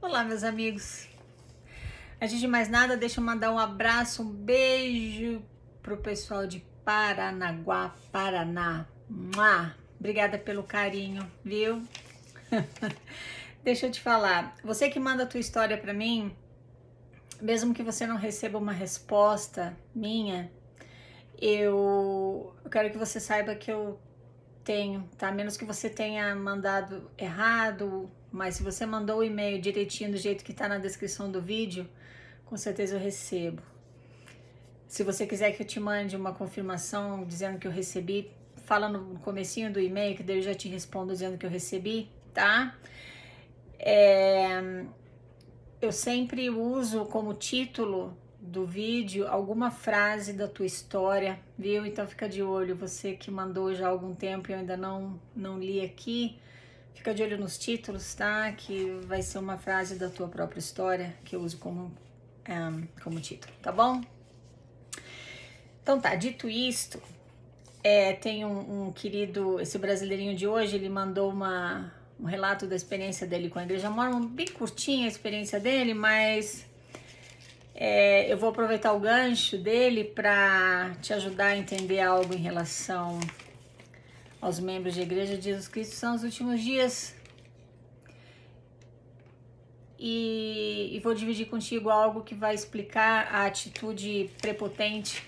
Olá, meus amigos. Antes de mais nada, deixa eu mandar um abraço, um beijo pro pessoal de Paranaguá, Paraná. Mua! Obrigada pelo carinho, viu? Deixa eu te falar, você que manda a tua história para mim, mesmo que você não receba uma resposta minha, eu quero que você saiba que eu tenho, tá? Menos que você tenha mandado errado, mas se você mandou o e-mail direitinho do jeito que tá na descrição do vídeo, com certeza eu recebo. Se você quiser que eu te mande uma confirmação dizendo que eu recebi, fala no comecinho do e-mail, que daí eu já te respondo dizendo que eu recebi, tá? Eu sempre uso como título do vídeo alguma frase da tua história, viu? Então fica de olho, você que mandou já há algum tempo e eu ainda não li aqui, fica de olho nos títulos, tá? Que vai ser uma frase da tua própria história que eu uso como título, tá bom? Então tá, dito isto, tem um querido, esse brasileirinho de hoje, ele mandou um relato da experiência dele com a Igreja Mórmon, bem curtinha a experiência dele, mas eu vou aproveitar o gancho dele para te ajudar a entender algo em relação aos membros da Igreja de Jesus Cristo são os últimos dias. E vou dividir contigo algo que vai explicar a atitude prepotente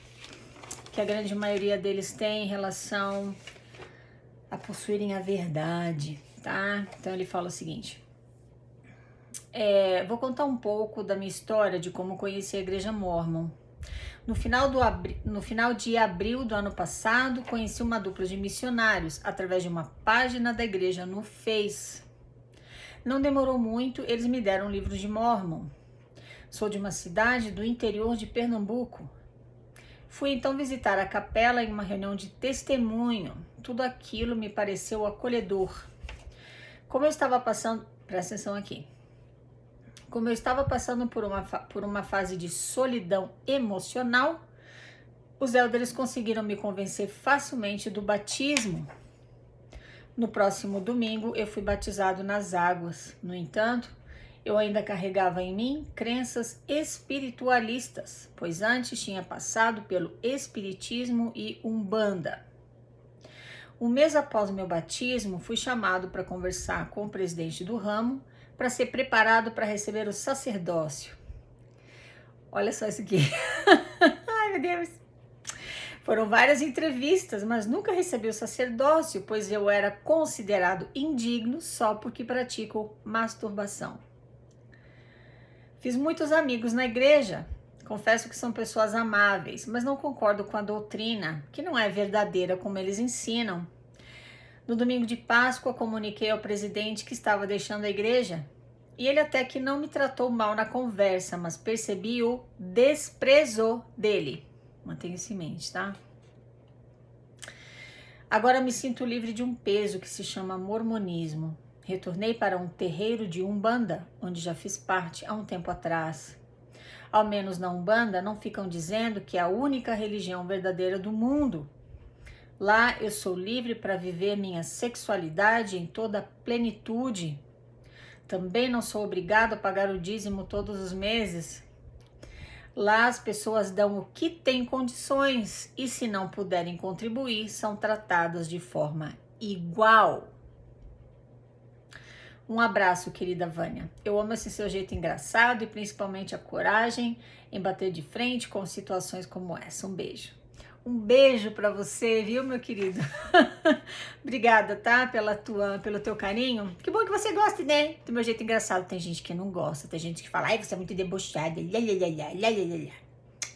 que a grande maioria deles tem em relação a possuírem a verdade, tá? Então ele fala o seguinte: vou contar um pouco da minha história de como conheci a Igreja Mórmon. No final de abril do ano passado, conheci uma dupla de missionários através de uma página da igreja no Face. Não demorou muito, eles me deram um livro de Mórmon. Sou de uma cidade do interior de Pernambuco. Fui então visitar a capela em uma reunião de testemunho. Tudo aquilo me pareceu acolhedor. Como eu estava passando, presta atenção aqui. Como eu estava passando por uma fase de solidão emocional, os elders conseguiram me convencer facilmente do batismo. No próximo domingo, eu fui batizado nas águas. No entanto, eu ainda carregava em mim crenças espiritualistas, pois antes tinha passado pelo espiritismo e umbanda. Um mês após meu batismo, fui chamado para conversar com o presidente do ramo para ser preparado para receber o sacerdócio. Olha só isso aqui. Ai, meu Deus. Foram várias entrevistas, mas nunca recebi o sacerdócio, pois eu era considerado indigno só porque pratico masturbação. Fiz muitos amigos na igreja. Confesso que são pessoas amáveis, mas não concordo com a doutrina, que não é verdadeira como eles ensinam. No domingo de Páscoa, comuniquei ao presidente que estava deixando a igreja, e ele até que não me tratou mal na conversa, mas percebi o desprezo dele. Mantenha isso em mente, tá? Agora me sinto livre de um peso que se chama mormonismo. Retornei para um terreiro de Umbanda, onde já fiz parte há um tempo atrás. Ao menos na Umbanda não ficam dizendo que é a única religião verdadeira do mundo. Lá eu sou livre para viver minha sexualidade em toda a plenitude. Também não sou obrigado a pagar o dízimo todos os meses. Lá as pessoas dão o que têm condições e se não puderem contribuir, são tratadas de forma igual. Um abraço, querida Vânia. Eu amo esse seu jeito engraçado e principalmente a coragem em bater de frente com situações como essa. Um beijo. Um beijo para você, viu, meu querido? Obrigada, tá? Pelo teu carinho. Que bom que você gosta, né? Do meu jeito engraçado. Tem gente que não gosta, tem gente que fala, ai, você é muito debochada.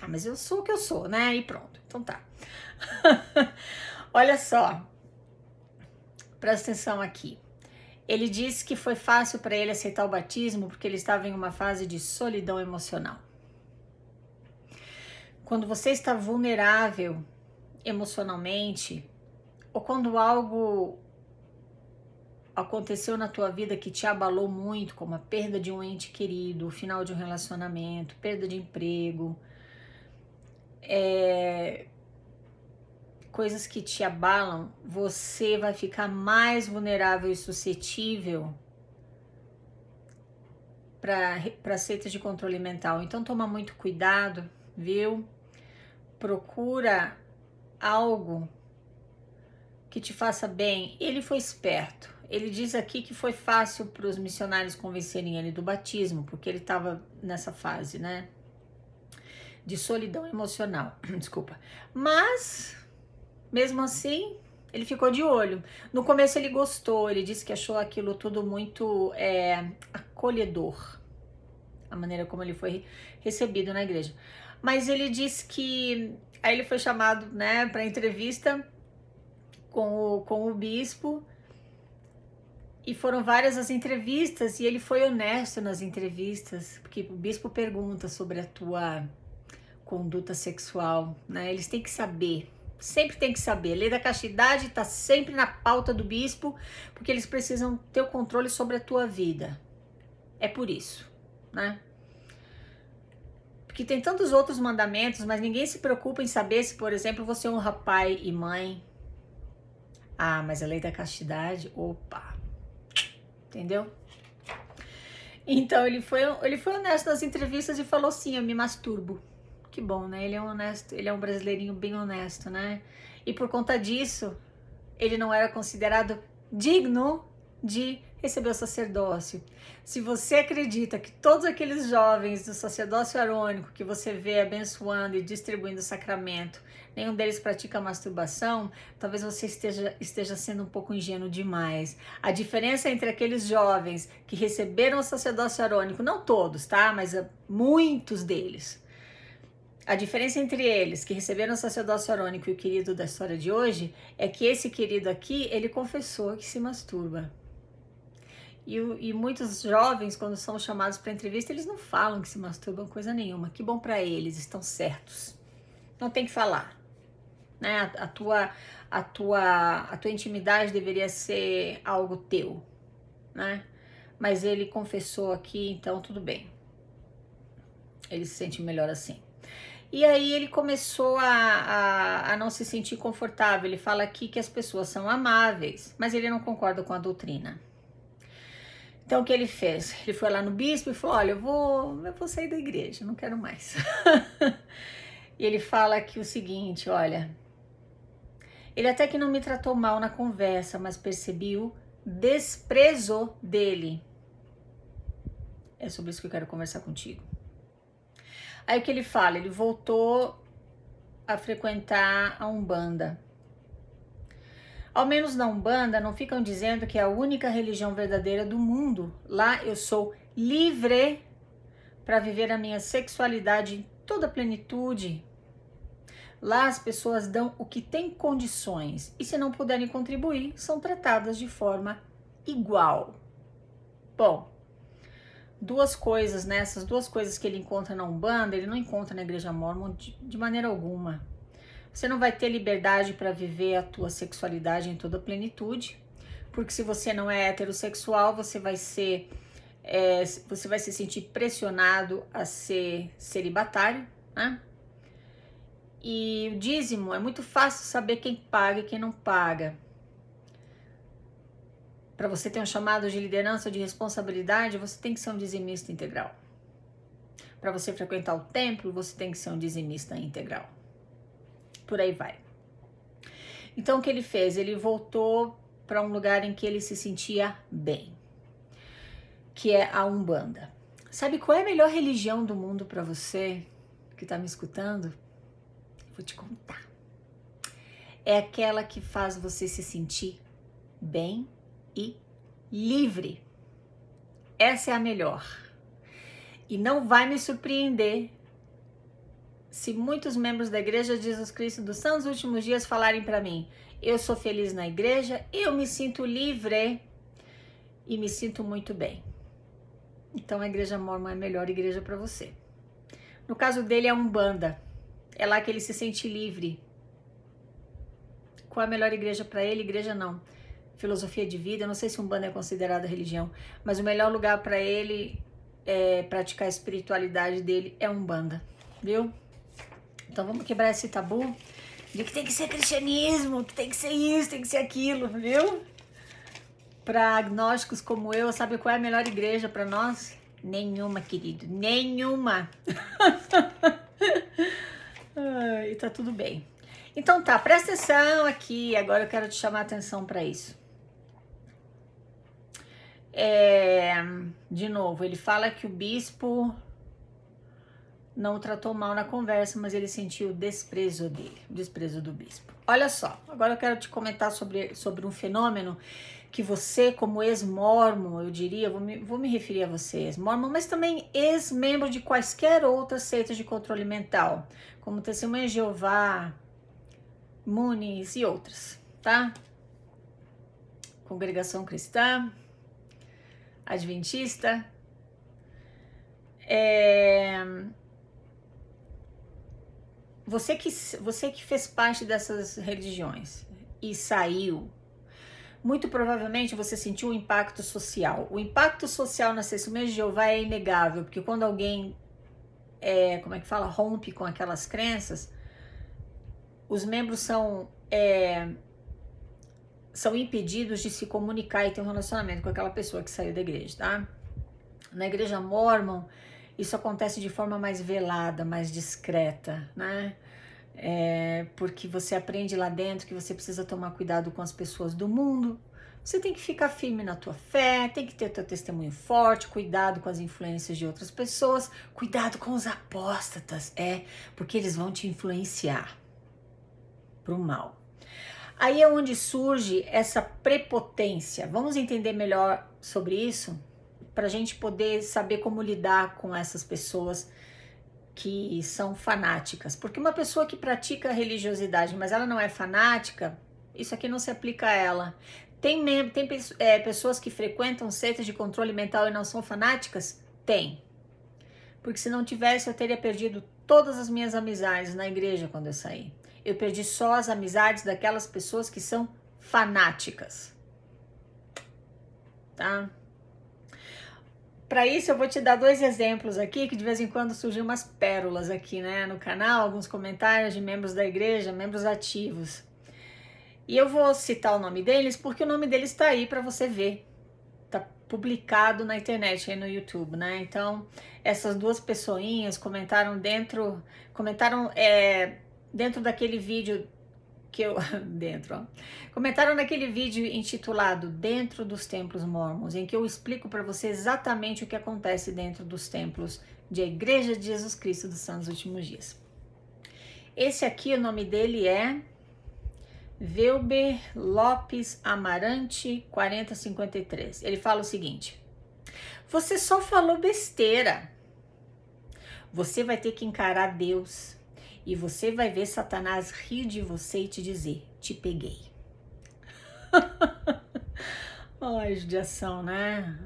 Ah, mas eu sou o que eu sou, né? E pronto. Então tá. Olha só. Presta atenção aqui. Ele disse que foi fácil para ele aceitar o batismo porque ele estava em uma fase de solidão emocional. Quando você está vulnerável emocionalmente, ou quando algo aconteceu na tua vida que te abalou muito, como a perda de um ente querido, o final de um relacionamento, perda de emprego, coisas que te abalam, você vai ficar mais vulnerável e suscetível para seitas de controle mental. Então toma muito cuidado, viu? Procura algo que te faça bem. Ele foi esperto. Ele diz aqui que foi fácil para os missionários convencerem ele do batismo, porque ele estava nessa fase, né? De solidão emocional. Desculpa. Mas, mesmo assim, ele ficou de olho. No começo ele gostou, ele disse que achou aquilo tudo muito acolhedor, a maneira como ele foi recebido na igreja. Mas ele disse que aí ele foi chamado, né, para entrevista com o bispo, e foram várias as entrevistas, e ele foi honesto nas entrevistas, porque o bispo pergunta sobre a tua conduta sexual, né? Eles têm que saber, sempre tem que saber. A lei da castidade está sempre na pauta do bispo, porque eles precisam ter o controle sobre a tua vida. É por isso, né? Porque tem tantos outros mandamentos, mas ninguém se preocupa em saber se, por exemplo, você honra pai e mãe. Ah, mas a lei da castidade, opa, entendeu? Então ele foi honesto nas entrevistas e falou sim, eu me masturbo. Que bom, né? Ele é honesto, ele é um brasileirinho bem honesto, né? E por conta disso, ele não era considerado digno de receber o sacerdócio. Se você acredita que todos aqueles jovens do sacerdócio arônico que você vê abençoando e distribuindo o sacramento, nenhum deles pratica masturbação, talvez você esteja sendo um pouco ingênuo demais. A diferença entre aqueles jovens que receberam o sacerdócio arônico, não todos, tá? Mas muitos deles. A diferença entre eles, que receberam o sacerdócio arônico, e o querido da história de hoje, é que esse querido aqui, ele confessou que se masturba. E muitos jovens, quando são chamados para entrevista, eles não falam que se masturbam coisa nenhuma. Que bom para eles, estão certos. Não tem que falar, né? A tua intimidade deveria ser algo teu, né? Mas ele confessou aqui, então tudo bem. Ele se sente melhor assim. E aí ele começou a não se sentir confortável. Ele fala aqui que as pessoas são amáveis, mas ele não concorda com a doutrina. Então o que ele fez? Ele foi lá no bispo e falou, olha, eu vou sair da igreja, não quero mais. E ele fala aqui o seguinte, olha, ele até que não me tratou mal na conversa, mas percebi o desprezo dele. É sobre isso que eu quero conversar contigo. Aí o que ele fala? Ele voltou a frequentar a Umbanda. Ao menos na Umbanda não ficam dizendo que é a única religião verdadeira do mundo. Lá eu sou livre para viver a minha sexualidade em toda a plenitude. Lá as pessoas dão o que tem condições e se não puderem contribuir, são tratadas de forma igual. Bom, duas coisas, né? Essas duas coisas que ele encontra na Umbanda, ele não encontra na Igreja Mórmon de maneira alguma. Você não vai ter liberdade para viver a tua sexualidade em toda a plenitude, porque se você não é heterossexual, você vai se sentir pressionado a ser celibatário, né? E o dízimo, é muito fácil saber quem paga e quem não paga. Para você ter um chamado de liderança ou de responsabilidade, você tem que ser um dizimista integral. Para você frequentar o templo, você tem que ser um dizimista integral. Por aí vai. Então o que ele fez? Ele voltou para um lugar em que ele se sentia bem, que é a Umbanda. Sabe qual é a melhor religião do mundo para você que está me escutando? Vou te contar. É aquela que faz você se sentir bem e livre. Essa é a melhor. E não vai me surpreender se muitos membros da Igreja de Jesus Cristo dos Santos Últimos Dias falarem para mim, eu sou feliz na igreja, eu me sinto livre e me sinto muito bem. Então a Igreja Mórmon é a melhor igreja para você. No caso dele é a Umbanda. É lá que ele se sente livre. Qual é a melhor igreja para ele? Igreja não. Filosofia de vida, eu não sei se Umbanda é considerada religião, mas o melhor lugar para ele praticar a espiritualidade dele é Umbanda, viu? Então vamos quebrar esse tabu de que tem que ser cristianismo, que tem que ser isso, tem que ser aquilo, viu? Para agnósticos como eu, sabe qual é a melhor igreja para nós? Nenhuma, querido, nenhuma. E tá tudo bem. Então tá, presta atenção aqui, agora eu quero te chamar a atenção para isso. De novo, ele fala que o bispo não o tratou mal na conversa, mas ele sentiu o desprezo dele, o desprezo do bispo. Olha só, agora eu quero te comentar sobre um fenômeno que você, como ex-mórmon, eu diria, vou me referir a você, ex-mórmon, mas também ex-membro de quaisquer outras seitas de controle mental, como Testemunha de Jeová, Muniz e outras, tá? Congregação Cristã, Adventista, você que fez parte dessas religiões e saiu, muito provavelmente você sentiu um impacto social. O impacto social nas Testemunhas de Jeová é inegável, porque quando alguém, rompe com aquelas crenças, os membros são impedidos de se comunicar e ter um relacionamento com aquela pessoa que saiu da igreja, tá? Na igreja Mórmon, isso acontece de forma mais velada, mais discreta, né? Porque você aprende lá dentro que você precisa tomar cuidado com as pessoas do mundo, você tem que ficar firme na tua fé, tem que ter teu testemunho forte, cuidado com as influências de outras pessoas, cuidado com os apóstatas, porque eles vão te influenciar pro mal. Aí é onde surge essa prepotência. Vamos entender melhor sobre isso? Para a gente poder saber como lidar com essas pessoas que são fanáticas. Porque uma pessoa que pratica religiosidade, mas ela não é fanática, isso aqui não se aplica a ela. Tem pessoas que frequentam seitas de controle mental e não são fanáticas? Tem. Porque se não tivesse, eu teria perdido todas as minhas amizades na igreja quando eu saí. Eu perdi só as amizades daquelas pessoas que são fanáticas. Tá? Para isso eu vou te dar 2 exemplos aqui, que de vez em quando surgem umas pérolas aqui, né, no canal, alguns comentários de membros da igreja, membros ativos. E eu vou citar o nome deles porque o nome deles está aí para você ver. Tá publicado na internet, aí no YouTube, né? Então, essas 2 pessoinhas comentaram dentro daquele vídeo que eu comentaram naquele vídeo intitulado Dentro dos Templos Mórmons, em que eu explico para você exatamente o que acontece dentro dos templos de Igreja de Jesus Cristo dos Santos Últimos Dias. Esse aqui, o nome dele é Velber Lopes Amarante 4053. Ele fala o seguinte: você só falou besteira. Você vai ter que encarar Deus. E você vai ver Satanás rir de você e te dizer, te peguei. Ai, judiação, né?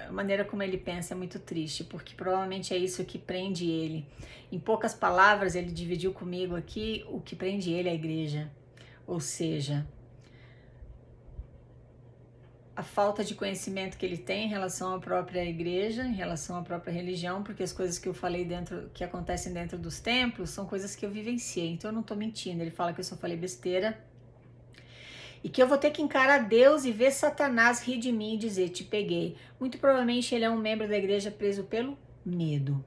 A maneira como ele pensa é muito triste, porque provavelmente é isso que prende ele. Em poucas palavras, ele dividiu comigo aqui, o que prende ele é a igreja. Ou seja, a falta de conhecimento que ele tem em relação à própria igreja, em relação à própria religião, porque as coisas que eu falei que acontecem dentro dos templos são coisas que eu vivenciei, então eu não tô mentindo. Ele fala que eu só falei besteira e que eu vou ter que encarar Deus e ver Satanás rir de mim e dizer, te peguei. Muito provavelmente ele é um membro da igreja preso pelo medo.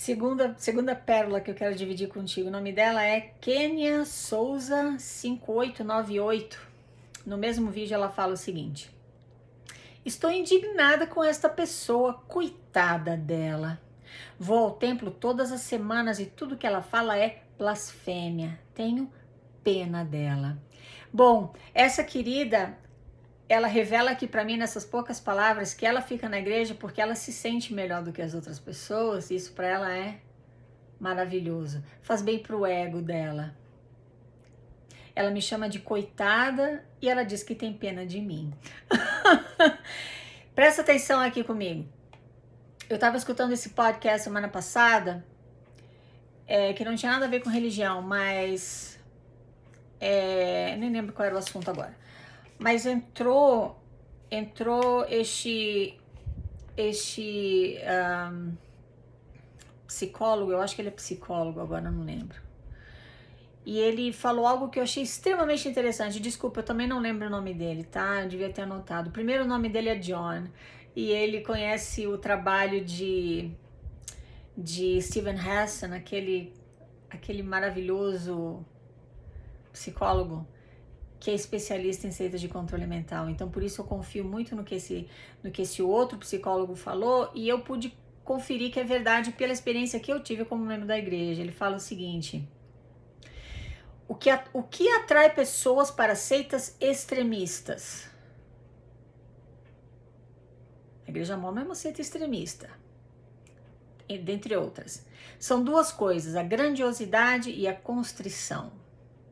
Segunda pérola que eu quero dividir contigo, o nome dela é Kênia Souza 5898. No mesmo vídeo ela fala o seguinte: estou indignada com esta pessoa, coitada dela. Vou ao templo todas as semanas e tudo que ela fala é blasfêmia. Tenho pena dela. Bom, essa querida, ela revela aqui para mim nessas poucas palavras que ela fica na igreja porque ela se sente melhor do que as outras pessoas. Isso para ela é maravilhoso. Faz bem pro ego dela. Ela me chama de coitada e ela diz que tem pena de mim. Presta atenção aqui comigo. Eu estava escutando esse podcast semana passada, que não tinha nada a ver com religião, mas nem lembro qual era o assunto agora. Mas entrou este psicólogo, eu acho que ele é psicólogo, agora não lembro. E ele falou algo que eu achei extremamente interessante. Desculpa, eu também não lembro o nome dele, tá? Eu devia ter anotado. O primeiro nome dele é John. E ele conhece o trabalho de Steven Hassan, aquele maravilhoso psicólogo que é especialista em seitas de controle mental. Então, por isso eu confio muito no que esse outro psicólogo falou, e eu pude conferir que é verdade pela experiência que eu tive como membro da igreja. Ele fala o seguinte: o que atrai pessoas para seitas extremistas? A Igreja Mormon é uma seita extremista, dentre outras. São duas coisas: a grandiosidade e a constrição.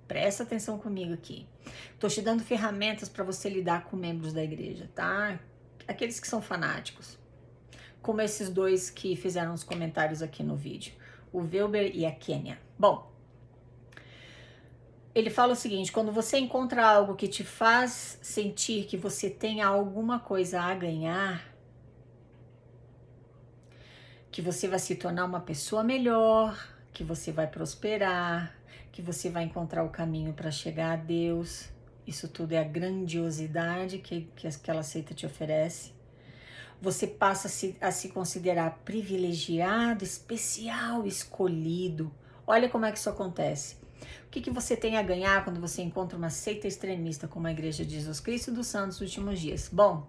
Presta atenção comigo aqui. Tô te dando ferramentas para você lidar com membros da igreja, tá? Aqueles que são fanáticos. Como esses dois que fizeram os comentários aqui no vídeo. O Wilber e a Kênia. Bom, ele fala o seguinte: quando você encontra algo que te faz sentir que você tem alguma coisa a ganhar, que você vai se tornar uma pessoa melhor, que você vai prosperar, que você vai encontrar o caminho para chegar a Deus. Isso tudo é a grandiosidade que aquela seita te oferece. Você passa a se considerar privilegiado, especial, escolhido. Olha como é que isso acontece. O que você tem a ganhar quando você encontra uma seita extremista como a Igreja de Jesus Cristo dos Santos dos Últimos Dias? Bom,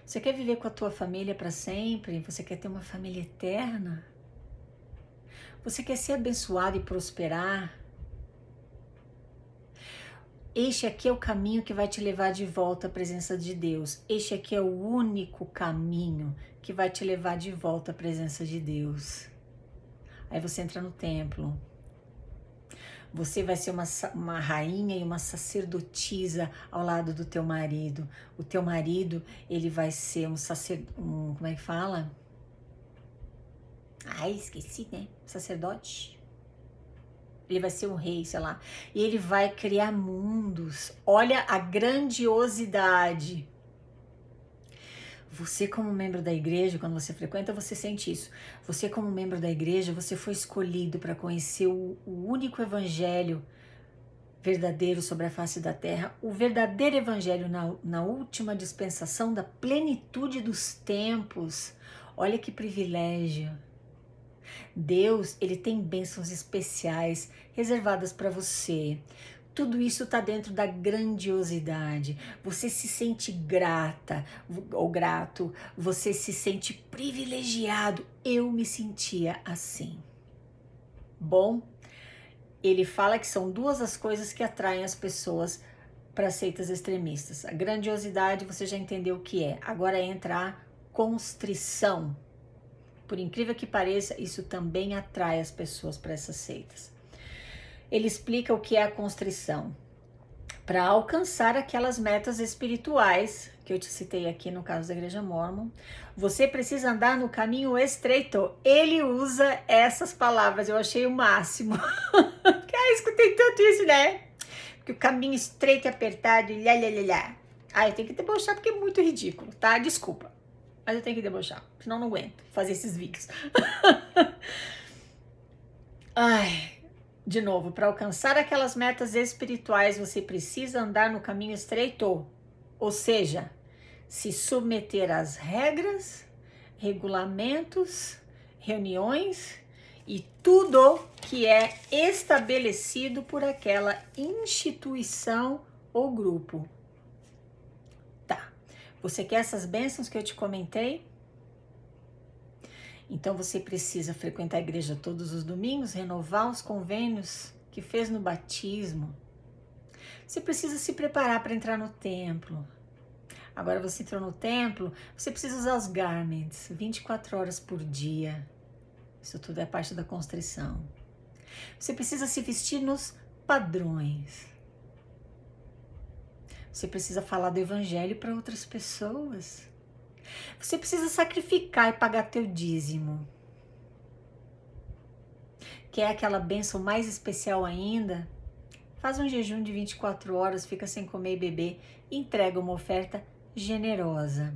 você quer viver com a tua família para sempre? Você quer ter uma família eterna? Você quer ser abençoado e prosperar? Este aqui é o caminho que vai te levar de volta à presença de Deus. Este aqui é o único caminho que vai te levar de volta à presença de Deus. Aí você entra no templo. Você vai ser uma rainha e uma sacerdotisa ao lado do teu marido. O teu marido, ele vai ser como é que fala? Ai, esqueci, né? Sacerdote. Ele vai ser um rei, sei lá. E ele vai criar mundos. Olha a grandiosidade. Você como membro da igreja, quando você frequenta, você sente isso. Você como membro da igreja, você foi escolhido para conhecer o único evangelho verdadeiro sobre a face da terra. O verdadeiro evangelho na última dispensação da plenitude dos tempos. Olha que privilégio. Deus, ele tem bênçãos especiais reservadas para você. Tudo isso está dentro da grandiosidade. Você se sente grata ou grato, você se sente privilegiado. Eu me sentia assim. Bom, ele fala que são duas as coisas que atraem as pessoas para seitas extremistas. A grandiosidade, você já entendeu o que é. Agora entra a constrição. Por incrível que pareça, isso também atrai as pessoas para essas seitas. Ele explica o que é a constrição. Para alcançar aquelas metas espirituais, que eu te citei aqui no caso da Igreja Mormon, você precisa andar no caminho estreito. Ele usa essas palavras, eu achei o máximo. Escutei tanto isso, né? Porque o caminho estreito e apertado, e lá. Eu tenho que debochar porque é muito ridículo, tá? Desculpa. Mas eu tenho que debochar, senão não aguento fazer esses vídeos. De novo, para alcançar aquelas metas espirituais, você precisa andar no caminho estreito. Ou seja, se submeter às regras, regulamentos, reuniões e tudo que é estabelecido por aquela instituição ou grupo. Você quer essas bênçãos que eu te comentei? Então você precisa frequentar a igreja todos os domingos, renovar os convênios que fez no batismo. Você precisa se preparar para entrar no templo. Agora você entrou no templo, você precisa usar os garments 24 horas por dia. Isso tudo é parte da constrição. Você precisa se vestir nos padrões. Você precisa falar do evangelho para outras pessoas. Você precisa sacrificar e pagar teu dízimo. Quer aquela bênção mais especial ainda? Faz um jejum de 24 horas, fica sem comer e beber e entrega uma oferta generosa.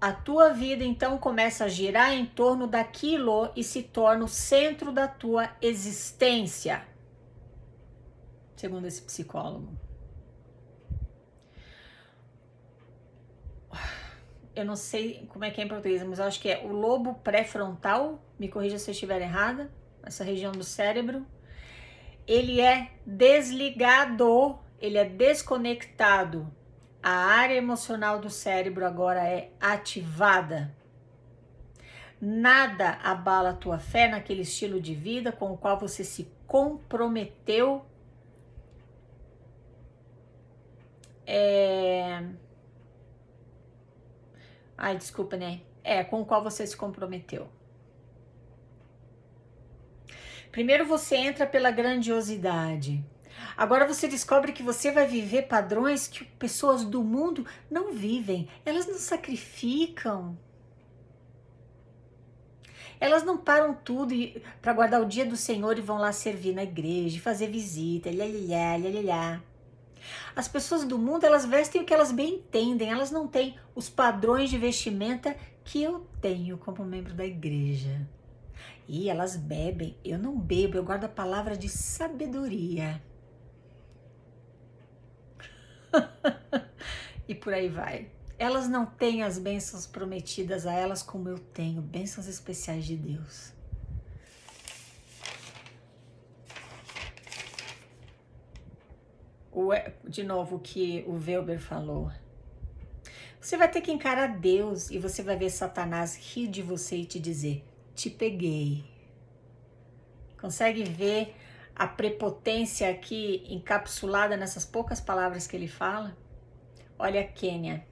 a tua vida então começa a girar em torno daquilo e se torna o centro da tua existência, segundo esse psicólogo. Eu não sei como é que é em português, mas eu acho que é o lobo pré-frontal, me corrija se eu estiver errada, essa região do cérebro. Ele é desligado, ele é desconectado. A área emocional do cérebro agora é ativada. Nada abala a tua fé naquele estilo de vida com o qual você se comprometeu. Ai, desculpa, né? Com o qual você se comprometeu. Primeiro você entra pela grandiosidade. Agora você descobre que você vai viver padrões que pessoas do mundo não vivem. Elas não sacrificam. Elas não param tudo para guardar o dia do Senhor e vão lá servir na igreja, fazer visita, lhalhalá. As pessoas do mundo, elas vestem o que elas bem entendem, elas não têm os padrões de vestimenta que eu tenho como membro da igreja. E elas bebem, eu não bebo, eu guardo a palavra de sabedoria. E por aí vai. Elas não têm as bênçãos prometidas a elas como eu tenho, bênçãos especiais de Deus. De novo o que o Weber falou. Você vai ter que encarar Deus e você vai ver Satanás rir de você e te dizer, te peguei. Consegue ver a prepotência aqui encapsulada nessas poucas palavras que ele fala? Olha, Kênia.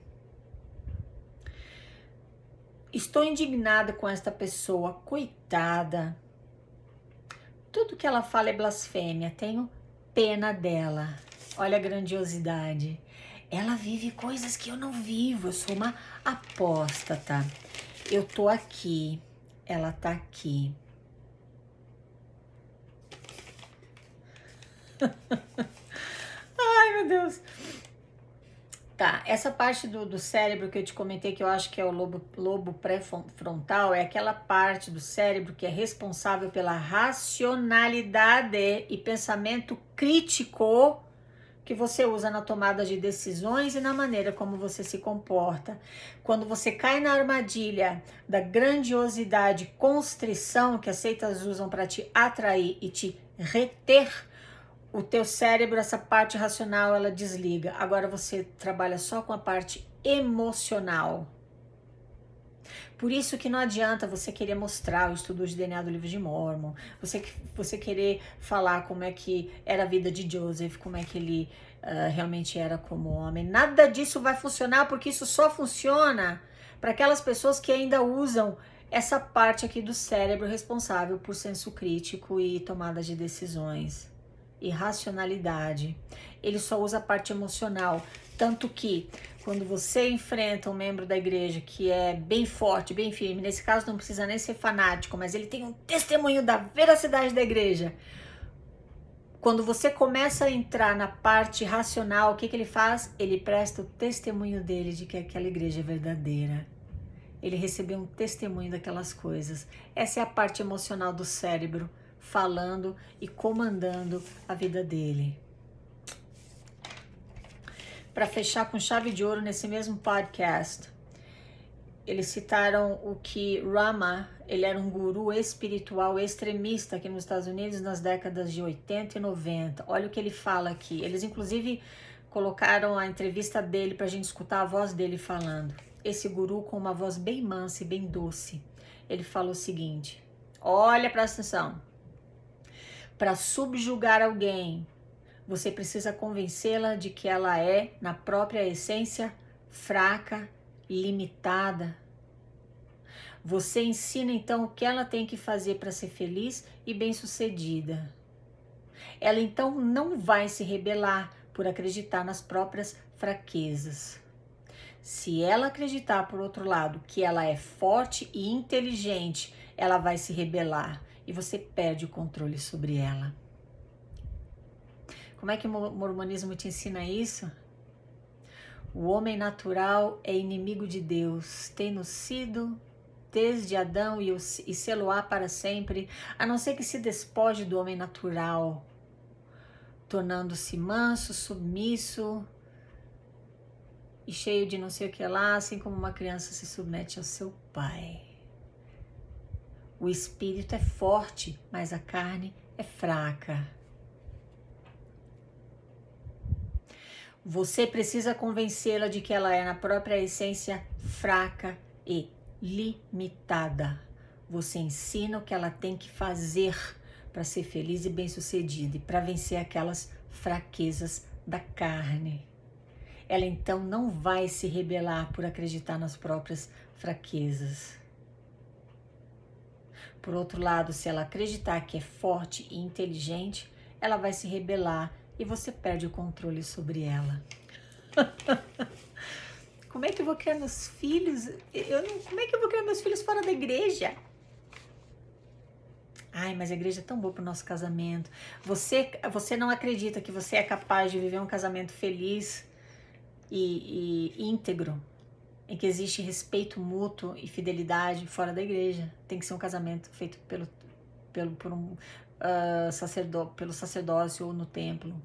Estou indignada com esta pessoa, coitada. Tudo que ela fala é blasfêmia, tenho pena dela. Olha a grandiosidade. Ela vive coisas que eu não vivo, eu sou uma apóstata. Eu tô aqui, ela tá aqui. Ai, meu Deus. Tá, essa parte do cérebro que eu te comentei, que eu acho que é o lobo pré-frontal, é aquela parte do cérebro que é responsável pela racionalidade e pensamento crítico que você usa na tomada de decisões e na maneira como você se comporta. Quando você cai na armadilha da grandiosidade, constrição que as seitas usam para te atrair e te reter, o teu cérebro, essa parte racional, ela desliga. Agora você trabalha só com a parte emocional. Por isso que não adianta você querer mostrar o estudo de DNA do livro de Mormon, você querer falar como é que era a vida de Joseph, como é que ele realmente era como homem. Nada disso vai funcionar, porque isso só funciona para aquelas pessoas que ainda usam essa parte aqui do cérebro responsável por senso crítico e tomada de decisões. E racionalidade. Ele só usa a parte emocional, tanto que quando você enfrenta um membro da igreja que é bem forte, bem firme, nesse caso não precisa nem ser fanático, mas ele tem um testemunho da veracidade da igreja. Quando você começa a entrar na parte racional, o que ele faz? Ele presta o testemunho dele de que aquela igreja é verdadeira. Ele recebeu um testemunho daquelas coisas. Essa é a parte emocional do cérebro, falando e comandando a vida dele. Para fechar com chave de ouro nesse mesmo podcast, eles citaram o que Rama, ele era um guru espiritual extremista aqui nos Estados Unidos nas décadas de 80 e 90. Olha o que ele fala aqui. Eles inclusive colocaram a entrevista dele para a gente escutar a voz dele falando. Esse guru com uma voz bem mansa e bem doce. Ele falou o seguinte, olha, presta atenção. Para subjugar alguém, você precisa convencê-la de que ela é, na própria essência, fraca, limitada. Você ensina então o que ela tem que fazer para ser feliz e bem-sucedida. Ela então não vai se rebelar por acreditar nas próprias fraquezas. Se ela acreditar, por outro lado, que ela é forte e inteligente, ela vai se rebelar e você perde o controle sobre ela. Como é que o mormonismo te ensina isso? O homem natural é inimigo de Deus, tem-no sido desde Adão e sê-lo-á para sempre, a não ser que se despoje do homem natural, tornando-se manso, submisso e cheio de não sei o que lá, assim como uma criança se submete ao seu pai. O espírito é forte, mas a carne é fraca. Você precisa convencê-la de que ela é, na própria essência, fraca e limitada. Você ensina o que ela tem que fazer para ser feliz e bem-sucedida e para vencer aquelas fraquezas da carne. Ela então não vai se rebelar por acreditar nas próprias fraquezas. Por outro lado, se ela acreditar que é forte e inteligente, ela vai se rebelar e você perde o controle sobre ela. Como é que eu vou criar meus filhos? Como é que eu vou criar meus filhos fora da igreja? Ai, mas a igreja é tão boa para o nosso casamento. Você não acredita que você é capaz de viver um casamento feliz e íntegro, em que existe respeito mútuo e fidelidade fora da igreja. Tem que ser um casamento feito pelo sacerdócio ou no templo.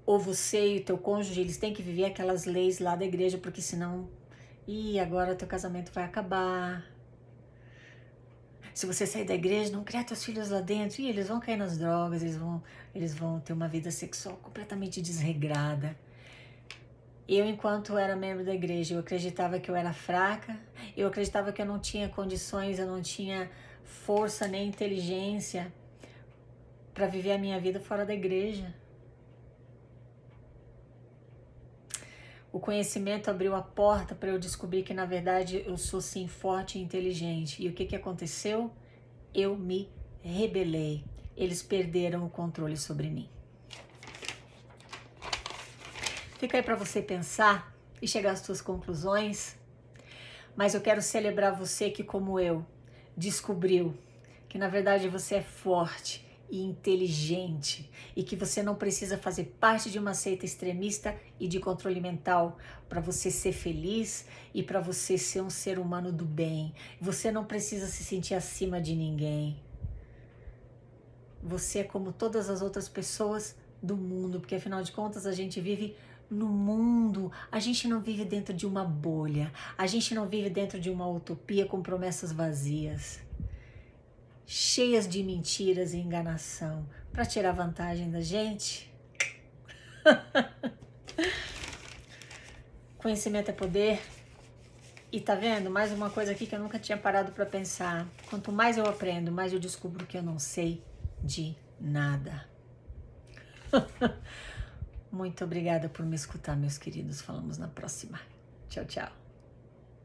Ou você e o teu cônjuge, eles têm que viver aquelas leis lá da igreja, porque senão, agora teu casamento vai acabar. Se você sair da igreja, não criar teus filhos lá dentro, eles vão cair nas drogas, eles vão ter uma vida sexual completamente desregrada. Eu, enquanto era membro da igreja, eu acreditava que eu era fraca, eu acreditava que eu não tinha condições, eu não tinha força nem inteligência para viver a minha vida fora da igreja. O conhecimento abriu a porta para eu descobrir que, na verdade, eu sou sim forte e inteligente. E o que aconteceu? Eu me rebelei. Eles perderam o controle sobre mim. Fica aí para você pensar e chegar às suas conclusões. Mas eu quero celebrar você que, como eu, descobriu que, na verdade, você é forte e inteligente e que você não precisa fazer parte de uma seita extremista e de controle mental para você ser feliz e para você ser um ser humano do bem. Você não precisa se sentir acima de ninguém. Você é como todas as outras pessoas do mundo, porque afinal de contas a gente vive no mundo, a gente não vive dentro de uma bolha, a gente não vive dentro de uma utopia com promessas vazias, cheias de mentiras e enganação, para tirar vantagem da gente. Conhecimento é poder. E tá vendo? Mais uma coisa aqui que eu nunca tinha parado para pensar. Quanto mais eu aprendo, mais eu descubro que eu não sei de nada. Muito obrigada por me escutar, meus queridos. Falamos na próxima. Tchau, tchau.